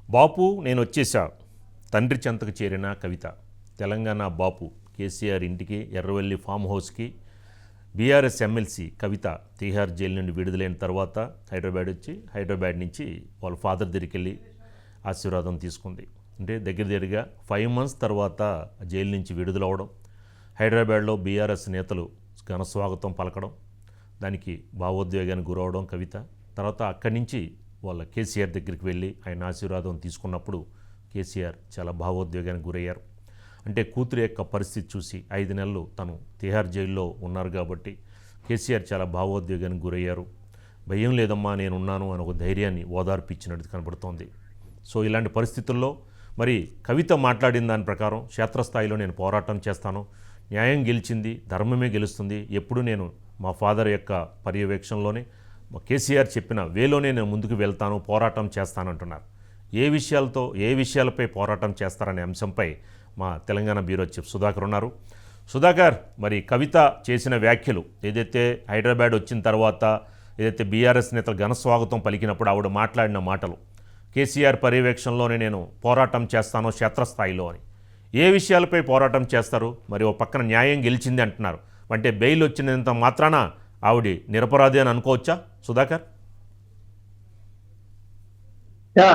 బాపు నేను వచ్చేసా తండ్రి చెంతకు చేరిన కవిత. తెలంగాణ బాపు కేసీఆర్ ఇంటికి ఎర్రవెల్లి ఫామ్ హౌస్కి బీఆర్ఎస్ ఎమ్మెల్సీ కవిత తీహార్ జైలు నుండి విడుదలైన తర్వాత హైదరాబాద్ నుంచి వాళ్ళ ఫాదర్ దగ్గరికి వెళ్ళి ఆశీర్వాదం తీసుకుంది. అంటే దగ్గరగా 5 months తర్వాత జైలు నుంచి విడుదలవడం, హైదరాబాద్లో బీఆర్ఎస్ నేతలు ఘన స్వాగతం పలకడం, దానికి భావోద్వేగానికి గురవడం కవిత. తర్వాత అక్కడి నుంచి వాళ్ళ కేసీఆర్ దగ్గరికి వెళ్ళి ఆయన ఆశీర్వాదం తీసుకున్నప్పుడు కేసీఆర్ చాలా భావోద్వేగానికి గురయ్యారు. అంటే కూతురు యొక్క పరిస్థితి చూసి 5 నెలలు తను తిహార్ జైల్లో ఉన్నారు కాబట్టి కేసీఆర్ చాలా భావోద్వేగానికి గురయ్యారు. భయం లేదమ్మా నేనున్నాను అని ఒక ధైర్యాన్ని ఓదార్పిచ్చినట్టు కనబడుతోంది. సో ఇలాంటి పరిస్థితుల్లో మరి కవిత మాట్లాడిన దాని ప్రకారం క్షేత్రస్థాయిలో నేను పోరాటం చేస్తాను, న్యాయం గెలిచింది, ధర్మమే గెలుస్తుంది, ఎప్పుడు నేను మా ఫాదర్ యొక్క పర్యవేక్షణలోనే కేసీఆర్ చెప్పిన వేలోనే నేను ముందుకు వెళ్తాను, పోరాటం చేస్తానంటున్నారు. ఏ విషయాలపై పోరాటం చేస్తారనే అంశంపై మా తెలంగాణ బ్యూరో చీఫ్ సుధాకర్ ఉన్నారు. సుధాకర్, మరి కవిత చేసిన వ్యాఖ్యలు ఏదైతే హైదరాబాద్ వచ్చిన తర్వాత ఏదైతే బీఆర్ఎస్ నేతలు ఘనస్వాగతం పలికినప్పుడు ఆవిడ మాట్లాడిన మాటలు, కేసీఆర్ పర్యవేక్షణలోనే నేను పోరాటం చేస్తాను క్షేత్రస్థాయిలో అని, ఏ విషయాలపై పోరాటం చేస్తారు? మరి ఓ పక్కన న్యాయం గెలిచింది అంటున్నారు, అంటే బెయిల్ వచ్చినంత మాత్రాన ఆవిడ నిరపరాధి అని అనుకోవచ్చా సుధాకర్?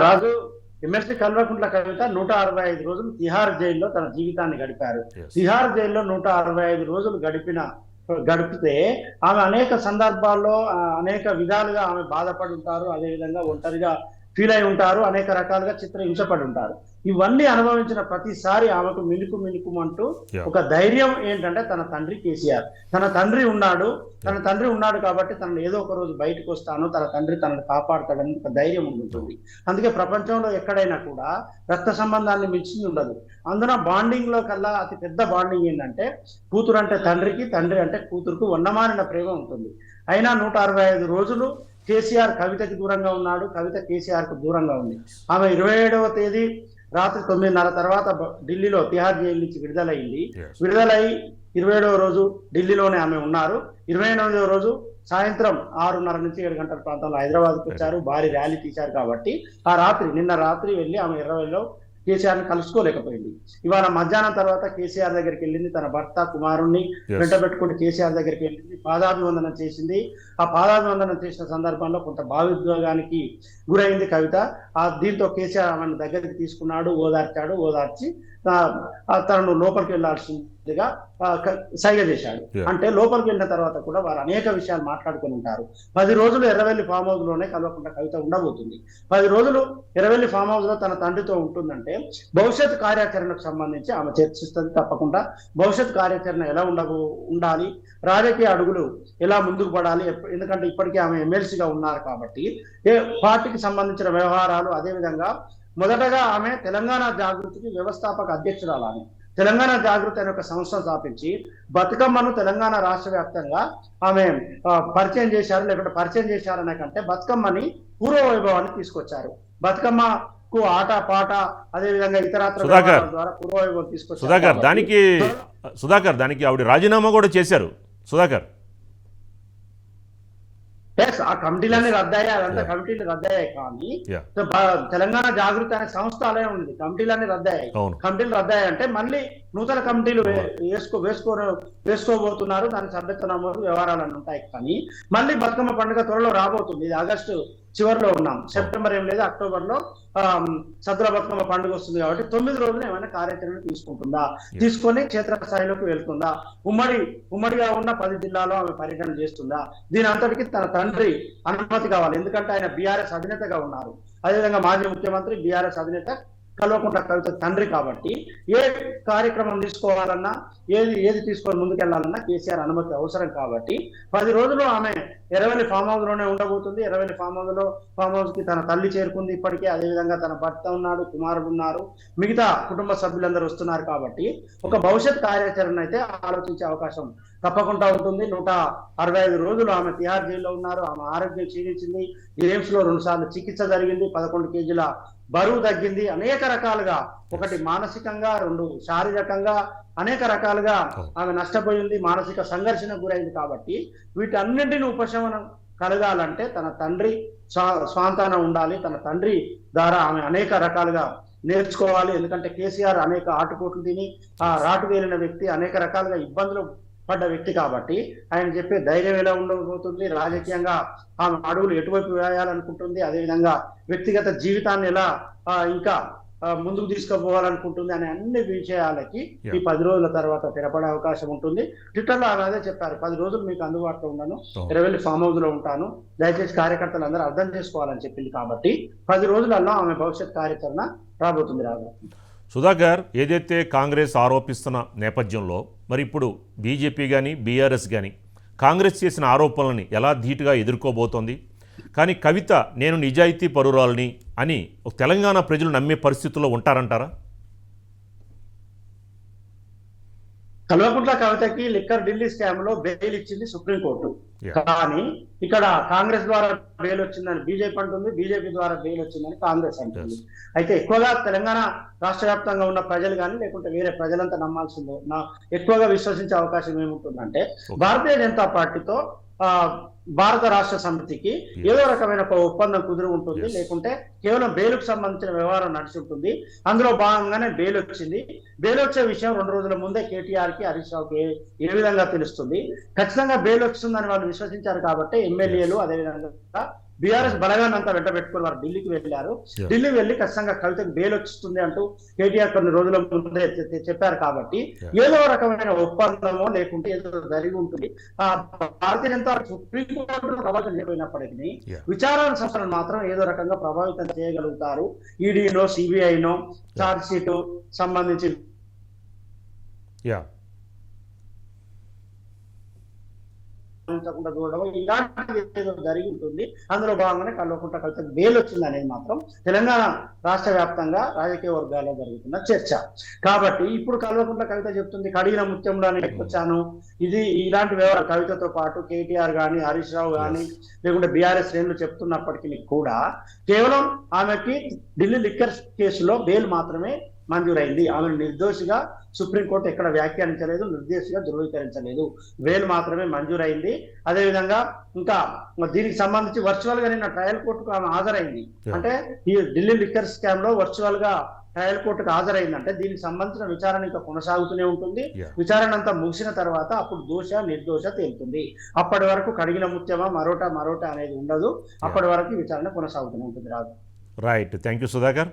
రాజు, ఎమ్మెల్సీ కల్వకుంట్ల కవిత 165 రోజులు తిహార్ జైల్లో తన జీవితాన్ని గడిపారు. తిహార్ జైల్లో 165 రోజులు గడిపితే ఆమె అనేక సందర్భాల్లో అనేక విధాలుగా ఆమె బాధపడి ఉంటారు, అదేవిధంగా ఒంటరిగా ఫీల్ అయి ఉంటారు, అనేక రకాలుగా చిత్రహింసపడి ఉంటారు. ఇవన్నీ అనుభవించిన ప్రతిసారి ఆమెకు మినుకుమంటూ ఒక ధైర్యం ఏంటంటే తన తండ్రి కేసీఆర్, తన తండ్రి ఉన్నాడు కాబట్టి తనను ఏదో ఒక రోజు బయటకు వస్తాను, తన తండ్రి తనను కాపాడుతాడని ఒక ధైర్యం ఉంటుంది. అందుకే ప్రపంచంలో ఎక్కడైనా కూడా రక్త సంబంధాన్ని మించింది ఉండదు. అందున బాండింగ్ లో కల్లా అతి పెద్ద బాండింగ్ ఏంటంటే కూతురు అంటే తండ్రికి, తండ్రి అంటే కూతురుకు ఉన్నమానిన ప్రేమ ఉంటుంది. అయినా 165 రోజులు కేసీఆర్ కవితకి దూరంగా ఉన్నాడు, కవిత కేసీఆర్ కు దూరంగా ఉంది. ఆమె 27వ తేదీ రాత్రి 9:30 తర్వాత ఢిల్లీలో తిహార్ జైలు నుంచి విడుదలై 27వ రోజు ఢిల్లీలోనే ఆమె ఉన్నారు. 28వ రోజు సాయంత్రం 6:30 నుంచి 7 గంటల ప్రాంతంలో హైదరాబాద్కు వచ్చారు. భారీ ర్యాలీ తీశారు కాబట్టి నిన్న రాత్రి వెళ్ళి ఆమె ఎర్రవెల్లిలో కేసీఆర్ని కలుసుకోలేకపోయింది. ఇవాళ మధ్యాహ్నం తర్వాత కేసీఆర్ దగ్గరికి వెళ్ళింది, తన భర్త కుమారుణ్ణి వెంట పెట్టుకుంటూ కేసీఆర్ దగ్గరికి వెళ్ళింది, పాదాభివందనం చేసింది. ఆ పాదాభివందనం చేసిన సందర్భంలో కొంత భావోద్వేగానికి గురైంది కవిత. దీంతో కేసీఆర్ ఆమెను దగ్గరికి తీసుకున్నాడు, ఓదార్చి తనను లోపలికి వెళ్లాల్సిందిగా సైగ చేశాడు. అంటే లోపలికి వెళ్ళిన తర్వాత కూడా వారు అనేక విషయాలు మాట్లాడుకుని ఉంటారు. 10 రోజులు ఎర్రవెల్లి ఫామ్ హౌస్ లోనే కల్వకుంట్ల కవిత ఉండబోతుంది. 10 రోజులు ఎర్రవెల్లి ఫామ్ హౌస్ లో తన తండ్రితో ఉంటుందంటే భవిష్యత్ కార్యాచరణకు సంబంధించి ఆమె చర్చిస్తుంది. తప్పకుండా భవిష్యత్ కార్యాచరణ ఎలా ఉండాలి, రాజకీయ అడుగులు ఎలా ముందుకు పడాలి, ఎందుకంటే ఇప్పటికీ ఆమె ఎమ్మెల్సీగా ఉన్నారు కాబట్టి పార్టీకి సంబంధించిన వ్యవహారాలు, అదేవిధంగా మొదటగా ఆమె తెలంగాణ జాగృతికి వ్యవస్థాపక అధ్యక్షురాలని తెలంగాణ జాగృతి అనే ఒక సంస్థ స్థాపించి బతుకమ్మను తెలంగాణ రాష్ట్ర వ్యాప్తంగా ఆమె పరిచయం చేశారు. లేకుంటే పరిచయం చేశారనే కంటే బతుకమ్మని పూర్వ వైభవాన్ని తీసుకొచ్చారు. బతుకమ్మకు ఆట పాట అదేవిధంగా ఇతరత్ర ద్వారా పూర్వ వైభవం తీసుకొచ్చారు. దానికి ఆవిడ రాజీనామా కూడా చేశారు సుధాకర్. ఆ కమిటీలన్నీ రద్దయ్యాయి, అదంతా కమిటీలు రద్దయ్యాయి. కానీ తెలంగాణ జాగృతి అనే సంస్థ అలాగే ఉంది, కమిటీలన్నీ రద్దయ్యాయి. కమిటీలు రద్దయ్యాయి అంటే మళ్ళీ నూతన కమిటీలు వేసుకోబోతున్నారు, దాని సభ్యత్వ నమోదు వ్యవహారాలు ఉంటాయి. కానీ మళ్ళీ బతుకమ్మ పండుగ త్వరలో రాబోతుంది. ఇది ఆగస్టు చివరిలో ఉన్నాం, సెప్టెంబర్ ఏం లేదు, అక్టోబర్ లో సద్దుల బతుకమ్మ పండుగ వస్తుంది కాబట్టి 9 రోజులు ఏమైనా కార్యాచరణ తీసుకుంటుందా, తీసుకొని క్షేత్రస్థాయిలోకి వెళ్తుందా, ఉమ్మడిగా ఉన్న 10 జిల్లాలో ఆమె పర్యటన చేస్తుందా, దీని అంతటికి తన తండ్రి అనుమతి కావాలి. ఎందుకంటే ఆయన బీఆర్ఎస్ అధినేతగా ఉన్నారు, అదేవిధంగా మాజీ ముఖ్యమంత్రి, బీఆర్ఎస్ అధినేత కల్వకుంట్ల కవిత తండ్రి కాబట్టి ఏ కార్యక్రమం తీసుకోవాలన్నా ఏది తీసుకొని ముందుకెళ్లాలన్నా కేసీఆర్ అనుమతి అవసరం కాబట్టి 10 రోజులు ఆమె ఎర్రవెల్లి ఫామ్ హౌస్ లోనే ఉండబోతుంది. ఎర్రవెల్లి ఫామ్ హౌస్ కి తన తల్లి చేరుకుంది ఇప్పటికే, అదేవిధంగా తన భర్త ఉన్నాడు, కుమారుడు ఉన్నారు, మిగతా కుటుంబ సభ్యులందరూ వస్తున్నారు కాబట్టి ఒక భవిష్యత్ కార్యాచరణ అయితే ఆలోచించే అవకాశం తప్పకుండా ఉంటుంది. 165 రోజులు ఆమె తిహార్ జైల్లో ఉన్నారు. ఆమె ఆరోగ్యం క్షీణించింది, ఎయిమ్స్ లో 2 సార్లు చికిత్స జరిగింది, 11 కేజీల బరువు తగ్గింది. అనేక రకాలుగా, ఒకటి మానసికంగా, 2 శారీరకంగా అనేక రకాలుగా ఆమె నష్టపోయింది, మానసిక సంఘర్షణ గురైంది. కాబట్టి వీటన్నింటినీ ఉపశమనం కలగాలంటే తన తండ్రి స్వాంతాన ఉండాలి, తన తండ్రి ద్వారా ఆమె అనేక రకాలుగా నేర్చుకోవాలి. ఎందుకంటే కేసీఆర్ అనేక ఆటుపోట్లు తిని ఆ రాటు వేలిన వ్యక్తి, అనేక రకాలుగా ఇబ్బందులు పడ్డ వ్యక్తి కాబట్టి ఆయన చెప్పే ధైర్యం ఎలా ఉండబోతుంది, రాజకీయంగా ఆమె అడుగులు ఎటువైపు వేయాలనుకుంటుంది, అదేవిధంగా వ్యక్తిగత జీవితాన్ని ఎలా ఇంకా ముందుకు తీసుకుపోవాలనుకుంటుంది అనే అన్ని విషయాలకి ఈ 10 రోజుల తర్వాత తెరపడే అవకాశం ఉంటుంది. ట్విట్టర్లో ఆమె అదే చెప్పారు, 10 రోజులు మీకు అందుబాటులో ఉన్నాను, ఎర్రవెల్లి ఫామ్ హౌస్ లో ఉంటాను, దయచేసి కార్యకర్తలు అందరూ అర్థం చేసుకోవాలని చెప్పింది. కాబట్టి 10 రోజులలో ఆమె భవిష్యత్ కార్యాచరణ రాబోతుంది. సుధాకర్, ఏదైతే కాంగ్రెస్ ఆరోపిస్తున్న నేపథ్యంలో మరి ఇప్పుడు బీజేపీ కానీ బీఆర్ఎస్ కానీ కాంగ్రెస్ చేసిన ఆరోపణలని ఎలా ధీటుగా ఎదుర్కోబోతోంది? కానీ కవిత నేను నిజాయితీ పరురాలని అని తెలంగాణ ప్రజలు నమ్మే పరిస్థితుల్లో ఉంటారంటారా? కల్వకుంట్ల కవితకి లిక్కర్ ఢిల్లీ స్కామ్ లో బెయిల్ ఇచ్చింది సుప్రీంకోర్టు. కానీ ఇక్కడ కాంగ్రెస్ ద్వారా బెయిల్ వచ్చిందని బీజేపీ అంటుంది, బీజేపీ ద్వారా బెయిల్ వచ్చిందని కాంగ్రెస్ అంటుంది. అయితే ఎక్కువగా తెలంగాణ రాష్ట్ర వ్యాప్తంగా ఉన్న ప్రజలు కానీ లేకుంటే వేరే ప్రజలంతా నమ్మాల్సిందో ఎక్కువగా విశ్వసించే అవకాశం ఏముంటుందంటే భారతీయ జనతా పార్టీతో భారత రాష్ట్ర సమితికి ఏదో రకమైన ఒక ఒప్పందం కుదిరి ఉంటుంది, లేకుంటే కేవలం బెయిల్కు సంబంధించిన వ్యవహారం నడిచి ఉంటుంది. అందులో భాగంగానే బెయిల్ వచ్చింది. బెయిల్ వచ్చే విషయం 2 రోజుల ముందే కేటీఆర్ కి హరీష్ రావుకి ఏ విధంగా తెలుస్తుంది? ఖచ్చితంగా బెయిల్ వస్తుందని వాళ్ళు విశ్వసించారు కాబట్టి ఎమ్మెల్యేలు అదేవిధంగా బీఆర్ఎస్ బలగాన్ని అంతా వెంట పెట్టుకుని వారు ఢిల్లీకి వెళ్ళారు. ఢిల్లీ వెళ్ళి ఖచ్చితంగా కవితకు బెయిల్ వస్తుంది అంటూ కేటీఆర్ కొన్ని రోజుల ముందే చెప్పారు. కాబట్టి ఏదో రకమైన ఒప్పందమో లేకుంటే ఏదో జరిగి ఉంటుంది. భారతీయ జనతా సుప్రీంకోర్టును ప్రభావితం చేయకపోయినప్పటికీ విచారణ సంస్థలను మాత్రం ఏదో రకంగా ప్రభావితం చేయగలుగుతారు. ఈడీనో సిబిఐనో ఛార్జ్ షీట్ సంబంధించి చూడడం ఇలాంటివి ఏదో జరిగి ఉంటుంది. అందులో భాగంగానే కల్వకుంట్ల కవితకు బెయిల్ వచ్చింది అనేది మాత్రం తెలంగాణ రాష్ట్ర వ్యాప్తంగా రాజకీయ వర్గాల్లో జరుగుతున్న చర్చ. కాబట్టి ఇప్పుడు కల్వకుంట్ల కవిత చెప్తుంది కడిగిన ముత్యంలో వచ్చాను. ఇది ఇలాంటి వ్యవహారం కవితతో పాటు కేటీఆర్ గాని హరీష్ రావు గాని లేకుంటే బీఆర్ఎస్ శ్రేణులు చెప్తున్నప్పటికీ కూడా కేవలం ఆమెకి ఢిల్లీ లిక్కర్ కేసులో బెయిల్ మాత్రమే మంజూరైంది. ఆమెను నిర్దోషిగా సుప్రీంకోర్టు ఎక్కడ వ్యాఖ్యానించలేదు, నిర్దేశిగా ధృవీకరించలేదు. బెయిల్ మాత్రమే మంజూరైంది. అదేవిధంగా ఇంకా దీనికి సంబంధించి వర్చువల్ గా నిన్న ట్రయల్ కోర్టుకు ఆమె హాజరైంది. అంటే ఈ ఢిల్లీ లిక్కర్ స్కామ్ లో వర్చువల్ గా ట్రయల్ కోర్టుకు హాజరైందంటే దీనికి సంబంధించిన విచారణ ఇంకా కొనసాగుతూనే ఉంటుంది. విచారణ అంతా ముగిసిన తర్వాత అప్పుడు దోష నిర్దోష తేలుతుంది. అప్పటి వరకు కడిగిన ముత్యమా మరోటా అనేది ఉండదు. అప్పటి వరకు విచారణ కొనసాగుతూనే ఉంటుంది. Right, thank you Sudhakar.